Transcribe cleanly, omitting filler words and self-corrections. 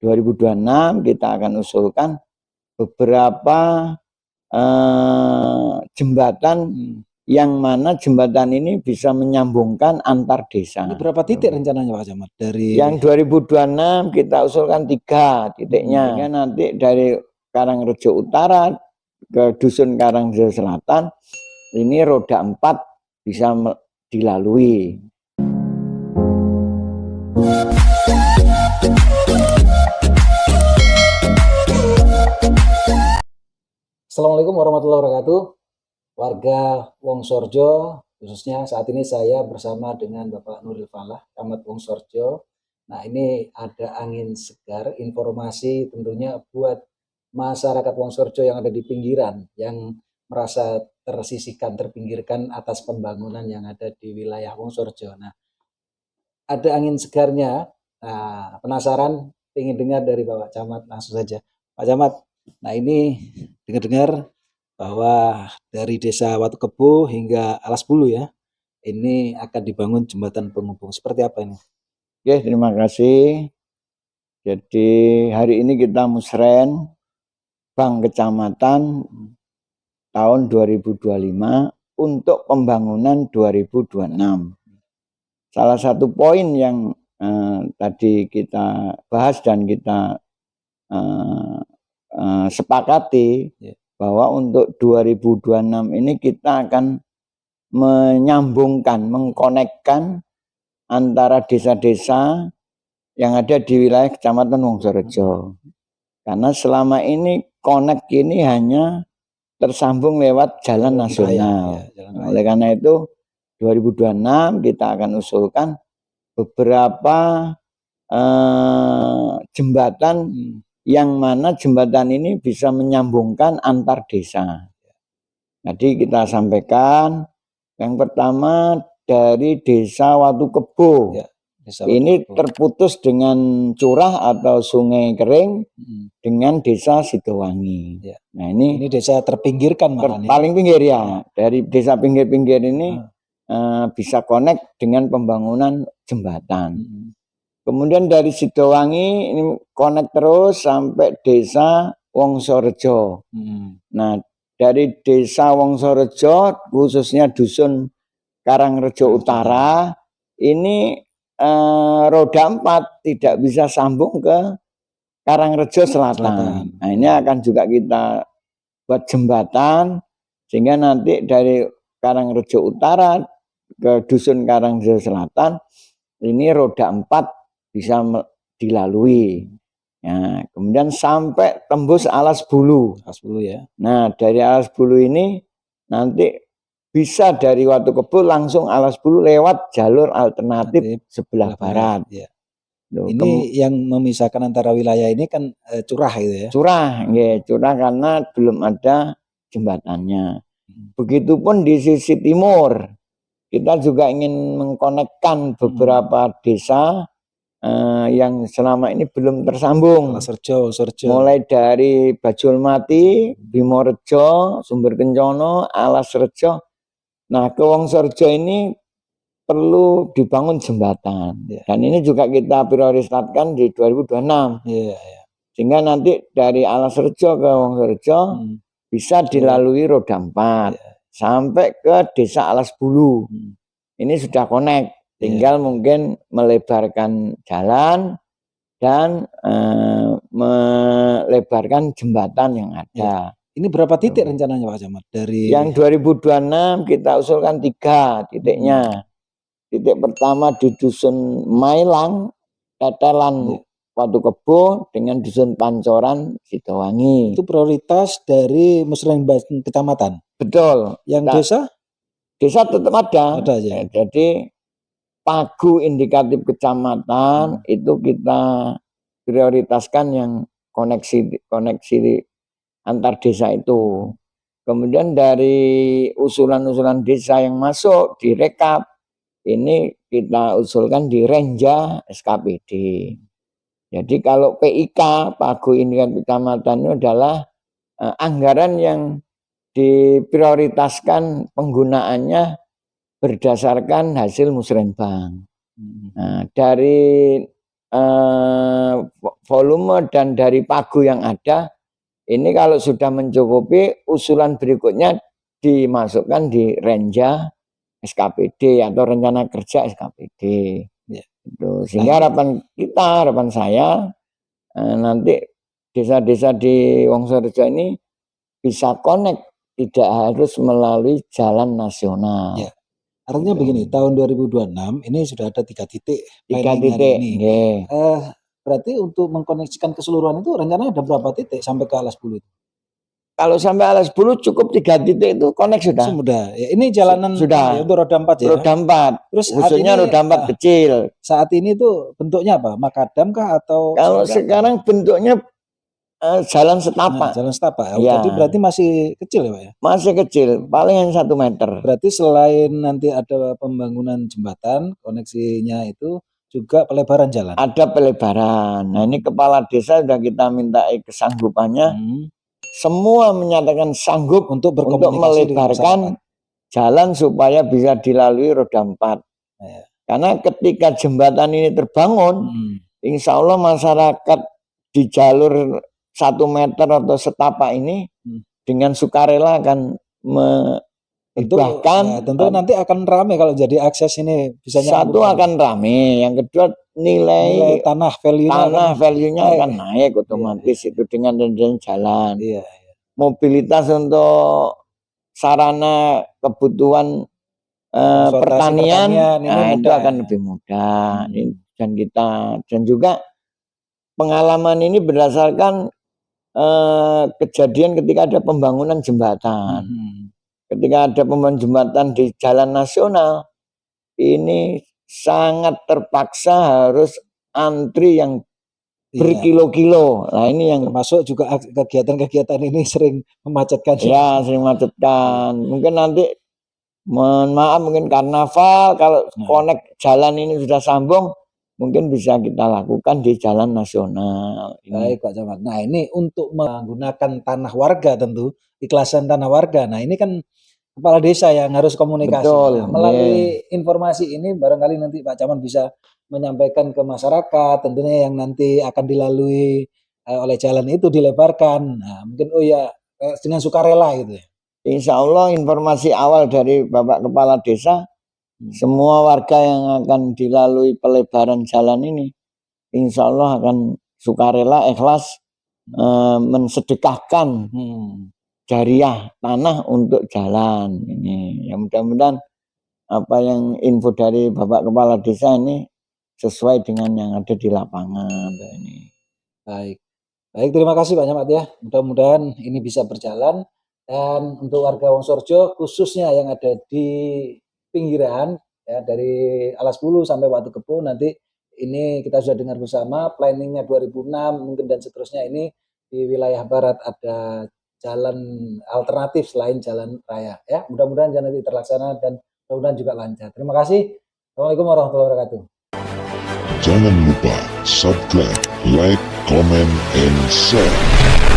2026 kita akan usulkan beberapa jembatan yang mana jembatan ini bisa menyambungkan antar desa. Ini berapa titik rencananya Pak Camat? Yang 2026 kita usulkan 3 titiknya. Sehingga nanti dari Karangrejo Utara ke Dusun Karangrejo Selatan ini roda 4 bisa dilalui. Assalamualaikum warahmatullahi wabarakatuh. Warga Wongsorjo, khususnya saat ini saya bersama dengan Bapak Nuril Falah, Camat Wongsorjo. Nah, ini ada angin segar, informasi tentunya buat masyarakat Wongsorjo yang ada di pinggiran, yang merasa tersisihkan, terpinggirkan atas pembangunan yang ada di wilayah Wongsorjo. Nah, ada angin segarnya. Nah, penasaran, ingin dengar dari Bapak Camat, langsung saja. Pak Camat, nah ini dengar-dengar bahwa dari desa Watu Kebo hingga Alas Bulu ya, ini akan dibangun jembatan penghubung. Seperti apa ini? Oke, terima kasih. Jadi hari ini kita musren Bank Kecamatan tahun 2025 untuk pembangunan 2026. Salah satu poin yang tadi kita bahas dan kita sepakati bahwa untuk 2026 ini kita akan menyambungkan, mengkonekkan antara desa-desa yang ada di wilayah Kecamatan Wongsorejo. Karena selama ini konek ini hanya tersambung lewat jalan nasional. Oleh karena itu 2026 kita akan usulkan beberapa jembatan yang mana jembatan ini bisa menyambungkan antar desa. Jadi kita sampaikan yang pertama dari desa Watu Kebo. Ya, ini terputus dengan curah atau sungai kering dengan desa Sidowangi. Ya. Nah ini desa terpinggirkan paling pinggir ya. Dari desa pinggir-pinggir ini bisa connect dengan pembangunan jembatan. Kemudian dari Sidowangi ini connect terus sampai desa Wongsorejo. Nah dari desa Wongsorejo khususnya Dusun Karangrejo Utara ini roda 4 tidak bisa sambung ke Karangrejo Selatan. Nah ini akan juga kita buat jembatan sehingga nanti dari Karangrejo Utara ke Dusun Karangrejo Selatan ini roda 4 bisa dilalui. Ya, kemudian sampai tembus Alas Bulu. Alas Bulu ya. Nah, dari Alas Bulu ini nanti bisa dari Watu Kebo langsung Alas Bulu lewat jalur alternatif sebelah barat. Ya. Ini yang memisahkan antara wilayah ini kan curah gitu ya. Curah, ya, curah karena belum ada jembatannya. Begitupun di sisi timur. Kita juga ingin mengkonekkan beberapa desa yang selama ini belum tersambung. Serjo. Mulai dari Bajulmati, Bimorejo, Sumber Kencono, Alas Rejo. Nah, ke Wongsorejo ini perlu dibangun jembatan. Dan ini juga kita prioritaskan di 2026. Sehingga nanti dari Alas Rejo ke Wongsorejo bisa dilalui roda 4 sampai ke desa Alas Bulu. Ini sudah connect. Tinggal mungkin melebarkan jalan dan melebarkan jembatan yang ada. Ini berapa titik rencananya Pak Camat? Dari yang 2026 kita usulkan 3 titiknya. Titik pertama di Dusun Mailang, Tetelan Watu Kebo dengan Dusun Pancoran Sidowangi. Itu prioritas dari musrenbang kecamatan. Betul. Yang desa? Desa tetap ada. Ya. Jadi pagu indikatif kecamatan itu kita prioritaskan yang koneksi antar desa itu. Kemudian dari usulan-usulan desa yang masuk direkap, ini kita usulkan di Renja SKPD. Jadi kalau PIK, pagu indikatif kecamatan itu adalah anggaran yang diprioritaskan penggunaannya berdasarkan hasil musrenbang. Nah, dari volume dan dari pagu yang ada, ini kalau sudah mencukupi, usulan berikutnya dimasukkan di renja SKPD atau rencana kerja SKPD. Ya. Itu. Sehingga harapan saya nanti desa-desa di Wongsorejo ini bisa connect, tidak harus melalui jalan nasional. Ya. Artinya begini, tahun 2026 ini sudah ada 3 titik. 3 titik. Ini. Berarti untuk mengkoneksikan keseluruhan itu rencananya ada berapa titik sampai ke Alas Bulu? Kalau sampai Alas Bulu cukup 3 titik itu connect sudah. Sudah. Ya, ini jalanan sudah. Untuk roda 4 ya. Roda 4. Terus khususnya roda 4 kecil. Saat ini tuh bentuknya apa? Makadam kah atau? Kalau sekarang bentuknya jalan setapak. Jalan setapak. Ya. Jadi berarti masih kecil ya Pak ya? Masih kecil, paling 1 meter. Berarti selain nanti ada pembangunan jembatan, koneksinya itu juga pelebaran jalan. Ada pelebaran. Nah, ini kepala desa sudah kita minta kesanggupannya. Semua menyatakan sanggup untuk melebarkan jalan supaya bisa dilalui roda 4. Ya. Karena ketika jembatan ini terbangun, insya Allah masyarakat di jalur 1 meter atau setapak ini dengan sukarela akan bahkan tentu nanti akan ramai kalau jadi akses ini bisa satu akan ramai, yang kedua nilai tanah value-nya akan naik otomatis. Itu dengan jalan. Mobilitas untuk sarana kebutuhan pertanian itu akan lebih mudah. Dan juga pengalaman ini berdasarkan kejadian ketika ada pembangunan jembatan. Ketika ada pembangunan jembatan di jalan nasional, ini sangat terpaksa harus antri yang berkilo-kilo. Nah, ini yang termasuk juga kegiatan-kegiatan ini sering memacetkan. Ya, sering macetkan. Mungkin nanti mohon maaf, mungkin karnaval kalau connect jalan ini sudah sambung, mungkin bisa kita lakukan di jalan nasional. Baik Pak Camat. Nah, ini untuk menggunakan tanah warga, tentu ikhlasan tanah warga. Nah, ini kan kepala desa yang harus komunikasi. Betul, melalui informasi ini barangkali nanti Pak Camat bisa menyampaikan ke masyarakat, tentunya yang nanti akan dilalui oleh jalan itu dilebarkan. Nah, mungkin dengan sukarela gitu ya. Insya Allah informasi awal dari Bapak Kepala Desa, semua warga yang akan dilalui pelebaran jalan ini, insya Allah akan sukarela, ikhlas, mensedekahkan jariah tanah untuk jalan ini. Ya, mudah-mudahan apa yang info dari Bapak Kepala Desa ini sesuai dengan yang ada di lapangan ini. Baik, terima kasih Pak Camat ya. Mudah-mudahan ini bisa berjalan. Dan untuk warga Wongsorejo khususnya yang ada di pinggiran ya, dari Alas Bulu sampai Watu Kepo, nanti ini kita sudah dengar bersama planningnya 2006 mungkin dan seterusnya. Ini di wilayah barat ada jalan alternatif selain jalan raya ya. Mudah-mudahan nanti terlaksana dan mudah-mudahan juga lancar. Terima kasih. Assalamualaikum warahmatullahi wabarakatuh. Jangan lupa subscribe, like, comment, and share.